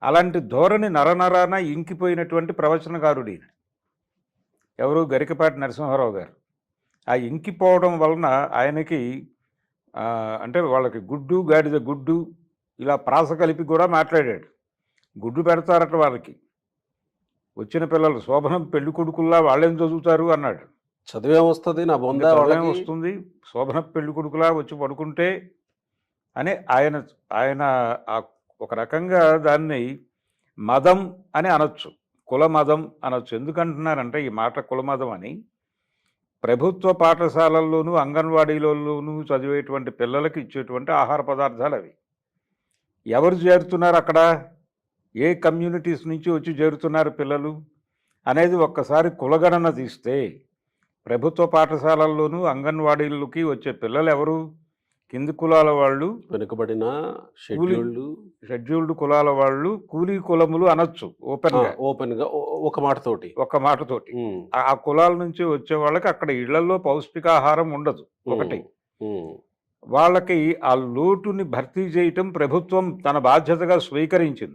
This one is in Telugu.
అలాంటి ధోరణి నరనరాన ఇంకిపోయినటువంటి ప్రవచనకారుడు ఈయన. ఎవరు? గరికపాటి నరసింహారావు గారు. ఆ ఇంకిపోవడం వలన ఆయనకి అంటే వాళ్ళకి గుడ్డు గాడిద గుడ్డు ఇలా ప్రాస కలిపి కూడా మాట్లాడాడు. గుడ్డు పెడతారట వాళ్ళకి, వచ్చిన పిల్లలు శోభనం పెళ్లి కొడుకుల్లా వాళ్ళేం చదువుతారు అన్నాడు. చదివేమొస్తుంది నా బొందా వాళ్ళకి వస్తుంది, శోభన పెళ్లి కొడుకులా వచ్చి పడుకుంటే అని ఆయన ఆయన ఒక రకంగా దాన్ని మదం అని అనొచ్చు, కులమదం అనొచ్చు. ఎందుకంటున్నారంటే ఈ మాట కులమదం అని, ప్రభుత్వ పాఠశాలల్లోనూ అంగన్వాడీలలోనూ చదివేటువంటి పిల్లలకి ఇచ్చేటువంటి ఆహార పదార్థాలు అవి. ఎవరు చేరుతున్నారు అక్కడ, ఏ కమ్యూనిటీస్ నుంచి వచ్చి చేరుతున్నారు పిల్లలు అనేది ఒక్కసారి కులగణన తీస్తే ప్రభుత్వ పాఠశాలల్లోనూ అంగన్వాడీలకి వచ్చే పిల్లలు ఎవరు? కింది కులాల వాళ్ళు, వెనుకబడిన షెడ్యూల్డ్ కులాల వాళ్ళు, కూలీ కులములు అనొచ్చు ఓపెన్గా ఒక మాటతోటి. ఆ కులాల నుంచి వచ్చే వాళ్ళకి అక్కడ ఇళ్లలో పౌష్టికాహారం ఉండదు. ఒకటి, వాళ్ళకి ఆ లోటుని భర్తీ చేయటం ప్రభుత్వం తన బాధ్యతగా స్వీకరించింది.